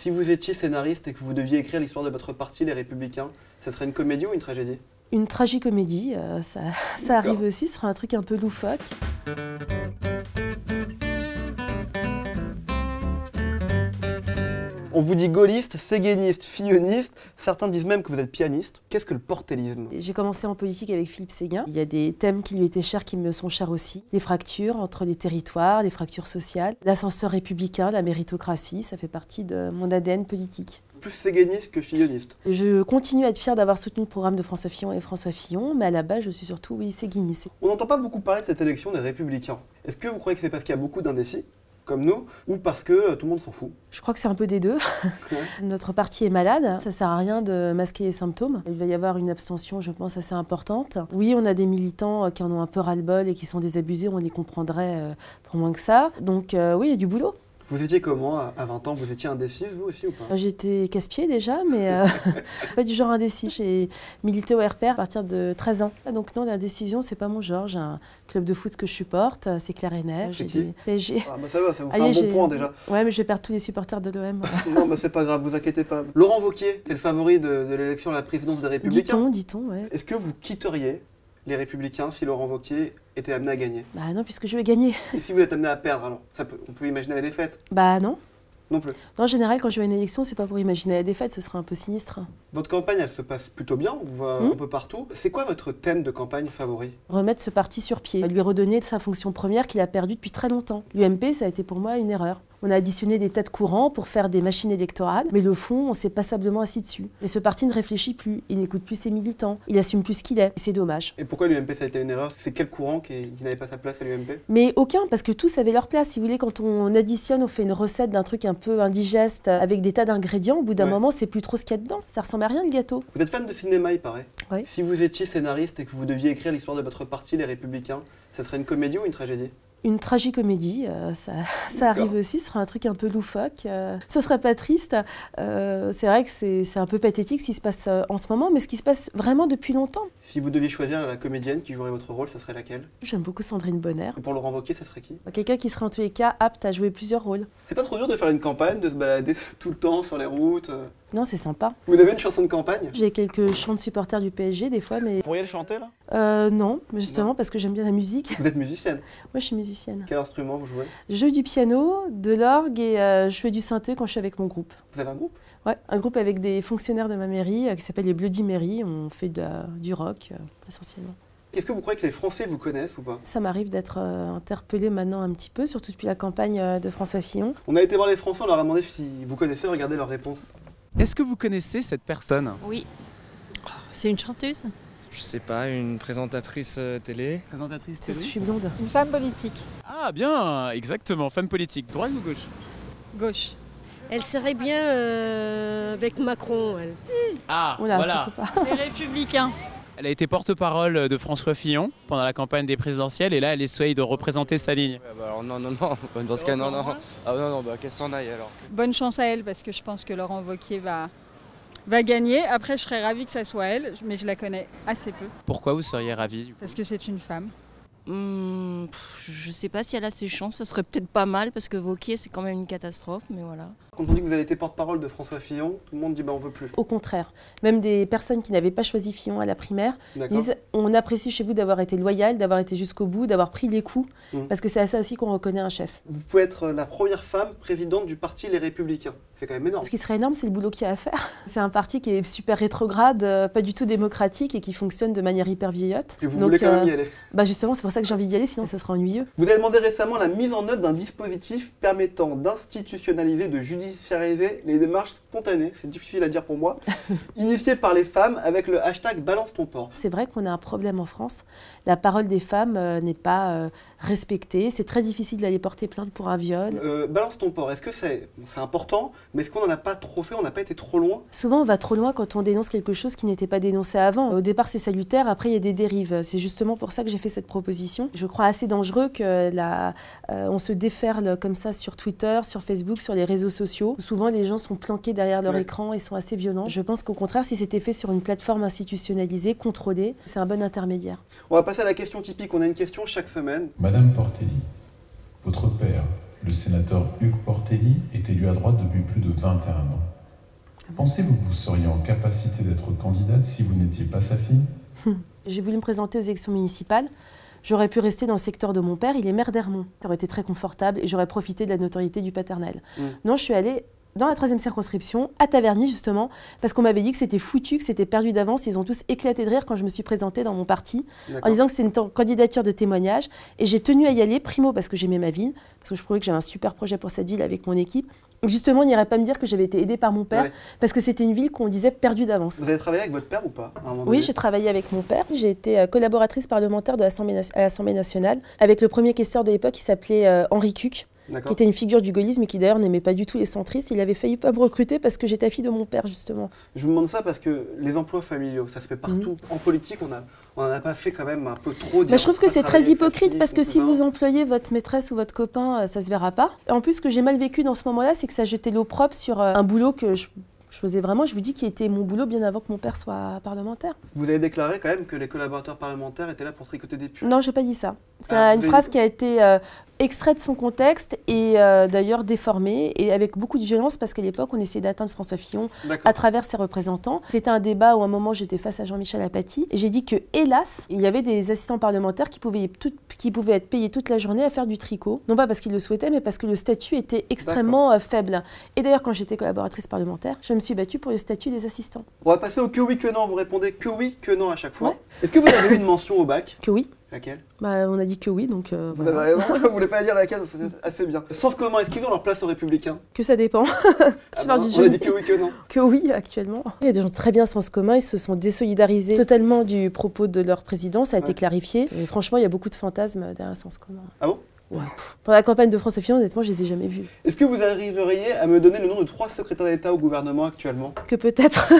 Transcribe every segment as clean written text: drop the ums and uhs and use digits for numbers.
Si vous étiez scénariste et que vous deviez écrire l'histoire de votre parti, les Républicains, ça serait une comédie ou une tragédie? Une tragicomédie, ça arrive aussi, ce sera un truc un peu loufoque. On vous dit gaulliste, séguéniste, filloniste, certains disent même que vous êtes pianiste. Qu'est-ce que le portélisme? J'ai commencé en politique avec Philippe Séguin. Il y a des thèmes qui lui étaient chers, qui me sont chers aussi. Des fractures entre les territoires, des fractures sociales. L'ascenseur républicain, la méritocratie, ça fait partie de mon ADN politique. Plus séguéniste que filloniste. Je continue à être fière d'avoir soutenu le programme de François Fillon et François Fillon, mais à la base, je suis surtout, oui, séguiniste. On n'entend pas beaucoup parler de cette élection des Républicains. Est-ce que vous croyez que c'est parce qu'il y a beaucoup d'indécis, comme nous, ou parce que tout le monde s'en fout? Je crois que c'est un peu des deux. Ouais. Notre parti est malade, ça sert à rien de masquer les symptômes. Il va y avoir une abstention, je pense, assez importante. Oui, on a des militants qui en ont un peu ras-le-bol et qui sont désabusés, on les comprendrait pour moins que ça. Donc oui, il y a du boulot. Vous étiez comment à 20 ans? Vous étiez indécise, vous aussi, ou pas? J'étais casse-pied déjà, mais pas du genre indécis. J'ai milité au RPR à partir de 13 ans. Donc non, la décision, c'est pas mon genre. J'ai un club de foot que je supporte, c'est clair et net. C'est qui? PSG. Ah bah ça va, ça vous fait un bon point déjà. Ouais, mais je vais perdre tous les supporters de l'OM. Non, bah c'est pas grave, vous inquiétez pas. Laurent Wauquiez, c'est le favori de l'élection à la présidence des Républicains. Dit-on, ouais. Est-ce que vous quitteriez les Républicains si Laurent Wauquiez était amené à gagner? Bah non, puisque je vais gagner. Et si vous êtes amené à perdre, alors on peut imaginer la défaite? Bah non. Non plus. Non, en général, quand je vais à une élection, c'est pas pour imaginer la défaite, ce serait un peu sinistre. Votre campagne, elle se passe plutôt bien, on vous voit un peu partout. C'est quoi votre thème de campagne favori? Remettre ce parti sur pied, lui redonner sa fonction première qu'il a perdue depuis très longtemps. L'UMP, ça a été pour moi une erreur. On a additionné des tas de courants pour faire des machines électorales, mais le fond, on s'est passablement assis dessus. Et ce parti ne réfléchit plus, il n'écoute plus ses militants, il assume plus ce qu'il est, et c'est dommage. Et pourquoi l'UMP ça a été une erreur? C'est quel courant qui n'avait pas sa place à l'UMP? Mais aucun, parce que tous avaient leur place. Si vous voulez, quand on additionne, on fait une recette d'un truc un peu indigeste, avec des tas d'ingrédients, au bout d'un moment, c'est plus trop ce qu'il y a dedans. Ça ressemble à rien, le gâteau. Vous êtes fan de cinéma, il paraît. Oui. Si vous étiez scénariste et que vous deviez écrire l'histoire de votre parti, les Républicains, ça serait une comédie ou une tragédie? Une tragicomédie, ça arrive aussi, ce sera un truc un peu loufoque. Ce serait pas triste. C'est vrai que c'est un peu pathétique ce qui se passe en ce moment, mais ce qui se passe vraiment depuis longtemps. Si vous deviez choisir la comédienne qui jouerait votre rôle, ça serait laquelle? J'aime beaucoup Sandrine Bonner. Et pour Laurent Wauquiez, ça serait qui? Quelqu'un qui serait en tous les cas apte à jouer plusieurs rôles. C'est pas trop dur de faire une campagne, de se balader tout le temps sur les routes? Non, c'est sympa. Vous avez une chanson de campagne? J'ai quelques chants de supporters du PSG des fois, mais... Vous pourriez le chanter là? Non, justement parce que j'aime bien la musique. Vous êtes musicienne? Moi, je suis musicienne. Quel instrument vous jouez? Je joue du piano, de l'orgue et je fais du synthé quand je suis avec mon groupe. Vous avez un groupe? Ouais, un groupe avec des fonctionnaires de ma mairie qui s'appelle les Bloody Mary. On fait du rock essentiellement. Est-ce que vous croyez que les Français vous connaissent ou pas? Ça m'arrive d'être interpellée maintenant un petit peu, surtout depuis la campagne de François Fillon. On a été voir les Français, on leur a demandé si vous connaissez, regardez leurs réponses. Est-ce que vous connaissez cette personne? Oui. C'est une chanteuse? Je sais pas, une présentatrice télé. Présentatrice C'est parce que je télé? suis blonde. Une femme politique. Ah bien, exactement, femme politique. Droite ou gauche? Gauche. Elle serait bien avec Macron, elle. Ah, Oula, voilà. surtout pas. Les Républicains. Elle a été porte-parole de François Fillon pendant la campagne des présidentielles et là elle essaye de représenter sa ligne. Ouais, bah alors non, dans ce cas, non. Ah non, bah qu'elle s'en aille alors. Bonne chance à elle parce que je pense que Laurent Wauquiez va gagner. Après, je serais ravie que ça soit elle, mais je la connais assez peu Pourquoi vous seriez ravi? parce que c'est une femme. Je sais pas si elle a ses chances, ça serait peut-être pas mal parce que Wauquiez c'est quand même une catastrophe, mais voilà. Quand on dit que vous avez été porte-parole de François Fillon, tout le monde dit bah on veut plus. Au contraire, même des personnes qui n'avaient pas choisi Fillon à la primaire disent on apprécie chez vous d'avoir été loyal, d'avoir été jusqu'au bout, d'avoir pris les coups, parce que c'est à ça aussi qu'on reconnaît un chef. Vous pouvez être la première femme présidente du parti Les Républicains. C'est quand même énorme. Ce qui serait énorme, c'est le boulot qu'il y a à faire. C'est un parti qui est super rétrograde, pas du tout démocratique et qui fonctionne de manière hyper vieillotte. Et vous voulez quand même y aller? Bah justement, c'est pour ça que j'ai envie d'y aller, sinon ce sera ennuyeux. Vous avez demandé récemment la mise en œuvre d'un dispositif permettant d'institutionnaliser, de judiciariser les démarches spontanées, c'est difficile à dire pour moi, initiées par les femmes avec le hashtag Balance ton porc. C'est vrai qu'on a un problème en France. La parole des femmes n'est pas respectée. C'est très difficile d'aller porter plainte pour un viol. Balance ton porc, est-ce que c'est important, mais est-ce qu'on n'en a pas trop fait, on n'a pas été trop loin? Souvent, on va trop loin quand on dénonce quelque chose qui n'était pas dénoncé avant. Au départ, c'est salutaire, après, il y a des dérives. C'est justement pour ça que j'ai fait cette proposition. Je crois assez dangereux que on se déferle comme ça sur Twitter, sur Facebook, sur les réseaux sociaux. Souvent, les gens sont planqués derrière leur écran et sont assez violents. Je pense qu'au contraire, si c'était fait sur une plateforme institutionnalisée, contrôlée, c'est un bon intermédiaire. On va passer à la question typique. On a une question chaque semaine. Madame Portelli, votre père, le sénateur Hugues Portelli, est élu à droite depuis plus de 21 ans. Pensez-vous que vous seriez en capacité d'être candidate si vous n'étiez pas sa fille? J'ai voulu me présenter aux élections municipales. J'aurais pu rester dans le secteur de mon père, il est maire d'Hermont. Ça aurait été très confortable et j'aurais profité de la notoriété du paternel. Non, je suis allée dans la 3e circonscription, à Taverny justement, parce qu'on m'avait dit que c'était foutu, que c'était perdu d'avance. Ils ont tous éclaté de rire quand je me suis présentée dans mon parti, en disant que c'était une candidature de témoignage. Et j'ai tenu à y aller, primo parce que j'aimais ma ville, parce que je trouvais que j'avais un super projet pour cette ville avec mon équipe. Justement, on n'irait pas me dire que j'avais été aidée par mon père, parce que c'était une ville qu'on disait perdue d'avance. Vous avez travaillé avec votre père ou pas à un moment Oui, donné? j'ai travaillé avec mon père. J'ai été collaboratrice parlementaire de l'Assemblée nationale, avec le premier questeur de l'époque qui s'appelait Henri Cuc, qui était une figure du gaullisme et qui d'ailleurs n'aimait pas du tout les centristes. Il avait failli pas me recruter parce que j'étais fille de mon père, justement. Je vous demande ça parce que les emplois familiaux, ça se fait partout. En politique, on n'en a pas fait quand même un peu trop. Je trouve que c'est très hypocrite parce que si vous employez votre maîtresse ou votre copain, ça se verra pas. Et en plus, ce que j'ai mal vécu dans ce moment-là, c'est que ça jetait l'opprobre sur un boulot que je faisais vraiment, je vous dis, qui était mon boulot bien avant que mon père soit parlementaire. Vous avez déclaré quand même que les collaborateurs parlementaires étaient là pour tricoter des pulls? Non, j'ai pas dit ça. C'est une phrase qui a été extraite de son contexte et d'ailleurs déformée et avec beaucoup de violence parce qu'à l'époque, on essayait d'atteindre François Fillon à travers ses représentants. C'était un débat où à un moment, j'étais face à Jean-Michel Apathy et j'ai dit que, hélas, il y avait des assistants parlementaires qui pouvaient être payés toute la journée à faire du tricot. Non pas parce qu'ils le souhaitaient, mais parce que le statut était extrêmement faible. Et d'ailleurs, quand j'étais collaboratrice parlementaire, je me suis battue pour le statut des assistants. On va passer au que oui, que non. Vous répondez que oui, que non à chaque fois. Est-ce que vous avez eu une mention au bac? Que oui. Laquelle? On a dit que oui, donc vous avez raison, vous voulez pas dire laquelle, c'est assez bien. Sens commun, est-ce qu'ils ont leur place aux Républicains? Que ça dépend. On a dit que oui, que non. Que oui, actuellement. Il y a des gens très bien sens commun, ils se sont désolidarisés totalement du propos de leur président, ça a été clarifié. Et franchement, il y a beaucoup de fantasmes derrière sens commun. Ah bon? Ouais. Pendant la campagne de François Fillon, honnêtement, je les ai jamais vus. Est-ce que vous arriveriez à me donner le nom de 3 secrétaires d'État au gouvernement actuellement? Que peut-être.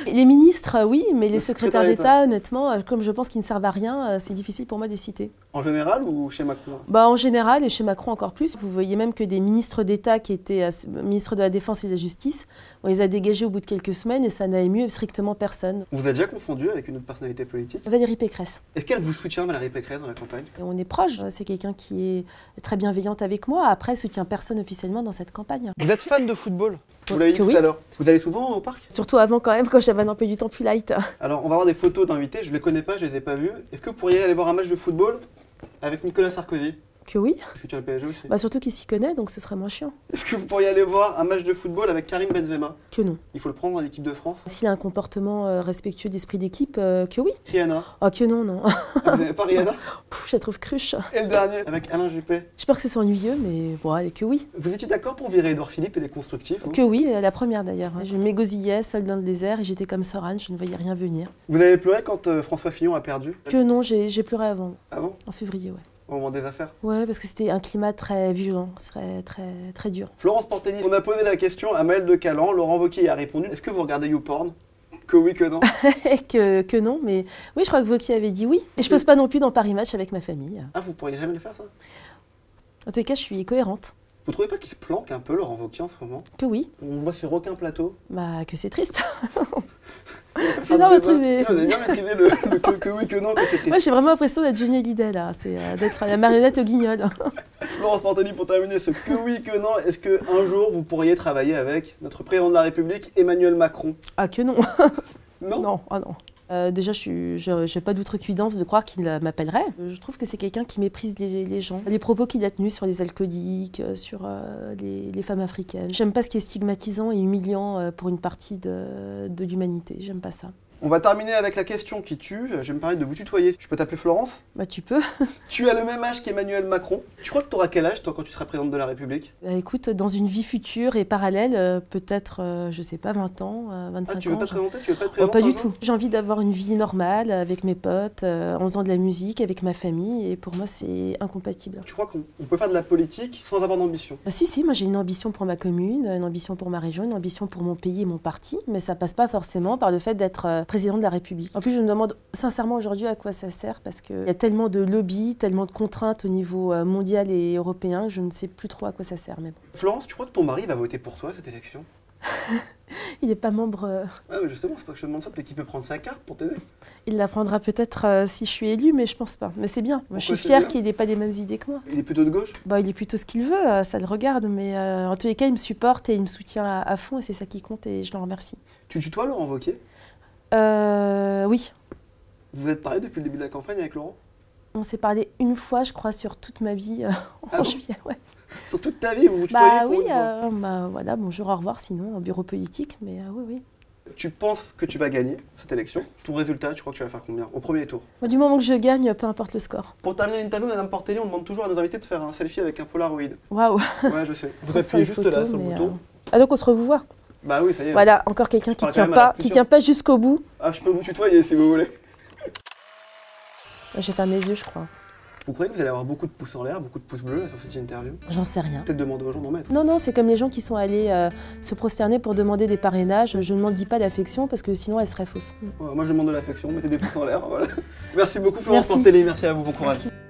Les ministres, oui, mais les secrétaires d'État, honnêtement, comme je pense qu'ils ne servent à rien, c'est difficile pour moi de les citer. En général ou chez Macron? En général, et chez Macron encore plus. Vous voyez même que des ministres d'État qui étaient ministres de la Défense et de la Justice, on les a dégagés au bout de quelques semaines et ça n'a ému strictement personne. Vous êtes déjà confondu avec une autre personnalité politique? Valérie Pécresse. Est-ce qu'elle vous soutient, Valérie Pécresse, dans la campagne? Et on est proche, c'est quelqu'un qui est très bienveillante avec moi. Après, elle ne soutient personne officiellement dans cette campagne. Vous êtes fan de football? Vous l'avez dit tout à l'heure. Vous allez souvent au parc? Surtout avant quand même, quand j'avais un emploi du temps plus light. Alors, on va avoir des photos d'invités. Je ne les connais pas, je ne les ai pas vus. Est-ce que vous pourriez aller voir un match de football avec Nicolas Sarkozy? Que oui. Est-ce que tu as le PSG aussi? Surtout qu'il s'y connaît, donc ce serait moins chiant. Est-ce que vous pourriez aller voir un match de football avec Karim Benzema? Que non. Il faut le prendre dans l'équipe de France? S'il a un comportement respectueux d'esprit d'équipe, que oui. Rihanna? Oh, que non, non. Vous n'avez pas Rihanna? Je la trouve cruche. Et le dernier, avec Alain Juppé? J'ai peur que ce soit ennuyeux, mais bon, que oui. Vous étiez d'accord pour virer Édouard Philippe et les constructifs? Que oui, la première d'ailleurs. Je m'égosillais seule dans le désert et j'étais comme Soran, je ne voyais rien venir. Vous avez pleuré quand François Fillon a perdu? Que non, j'ai pleuré avant. Avant? En février, ouais. Au moment des affaires? Ouais, parce que c'était un climat très violent, très dur. Florence Portelli, on a posé la question à Maëlle de Calan, Laurent Wauquiez a répondu. Est-ce que vous regardez YouPorn? Que oui, que non? que non, mais oui, je crois que Wauquiez avait dit oui. Et je pose pas non plus dans Paris Match avec ma famille. Ah, vous pourriez jamais le faire, ça? En tout cas, je suis cohérente. Vous trouvez pas qu'il se planque un peu, Laurent Wauquiez, en ce moment? Que oui. On le voit sur aucun plateau. Que c'est triste. C'est bizarre votre idée. Vous avez bien maîtrisé le que oui, que non, que c'est triste. Moi, j'ai vraiment l'impression d'être Johnny Hallyday, là. C'est d'être la marionnette au guignol. Florence Portelli, pour terminer ce que oui, que non, est-ce qu'un jour, vous pourriez travailler avec notre président de la République, Emmanuel Macron? Ah, que non. Non? Non, ah non. Déjà, je n'ai pas d'outrecuidance de croire qu'il m'appellerait. Je trouve que c'est quelqu'un qui méprise les gens. Les propos qu'il a tenus sur les alcooliques, sur les femmes africaines. J'aime pas ce qui est stigmatisant et humiliant pour une partie de l'humanité. J'aime pas ça. On va terminer avec la question qui tue. Je vais me permettre de vous tutoyer. Je peux t'appeler Florence? Tu peux. Tu as le même âge qu'Emmanuel Macron. Tu crois que tu auras quel âge, toi, quand tu seras présidente de la République? Écoute, dans une vie future et parallèle, peut-être, je sais pas, 20 ans, 25 ans. Tu veux pas te présenter? Tu veux pas être présidente? Pas du tout. J'ai envie d'avoir une vie normale, avec mes potes, en faisant de la musique, avec ma famille, et pour moi, c'est incompatible. Tu crois qu'on peut faire de la politique sans avoir d'ambition? Si, moi j'ai une ambition pour ma commune, une ambition pour ma région, une ambition pour mon pays et mon parti, mais ça passe pas forcément par le fait d'être président de la République. En plus, je me demande sincèrement aujourd'hui à quoi ça sert, parce qu'il y a tellement de lobbies, tellement de contraintes au niveau mondial et européen, que je ne sais plus trop à quoi ça sert. Mais bon. Florence, tu crois que ton mari va voter pour toi à cette élection? Il n'est pas membre. Ouais, mais justement, c'est pas que je te demande ça, peut-être qu'il peut prendre sa carte pour t'aider. Il la prendra peut-être si je suis élue, mais je pense pas. Mais c'est bien. Moi, je suis Pourquoi c'est fière bien qu'il n'ait pas les mêmes idées que moi. Il est plutôt de gauche? Bah, il est plutôt ce qu'il veut, ça le regarde, mais en tous les cas, il me supporte et il me soutient à fond, et c'est ça qui compte, et je l'en remercie. Tu tutoies Laurent Wauquiez? Oui. Vous vous êtes parlé depuis le début de la campagne avec Laurent? On s'est parlé une fois, je crois, sur toute ma vie en bon juillet. Ouais. Sur toute ta vie, vous vous tutoyez Bah pour oui, une fois. bah, voilà, bonjour, au revoir, sinon, en bureau politique, mais oui, oui. Tu penses que tu vas gagner cette élection? Ton résultat, tu crois que tu vas faire combien au premier tour? Moi, du moment que je gagne, peu importe le score. Pour terminer l'interview, Madame Portelli, on demande toujours à nos invités de faire un selfie avec un Polaroid. Waouh. Ouais, je sais. Vous Sur appuyez les juste photos, là sur le mais, bouton. Ah, donc on se revoit. Bah oui, ça y est. Voilà, encore quelqu'un qui parle quand tient même à la pas, qui future. tient pas jusqu'au bout. Ah, je peux vous tutoyer si vous voulez. J'ai fermé les yeux, je crois. Vous croyez que vous allez avoir beaucoup de pouces en l'air, beaucoup de pouces bleus là, sur cette interview? J'en sais rien. Peut-être demander aux gens d'en mettre. Non, non, c'est comme les gens qui sont allés se prosterner pour demander des parrainages. Je ne m'en dis pas d'affection parce que sinon elle serait fausse. Ouais, moi je demande de l'affection, mettez des pouces en l'air, voilà. Merci beaucoup Florence Merci. Portelli, merci à vous, bon courage. Merci.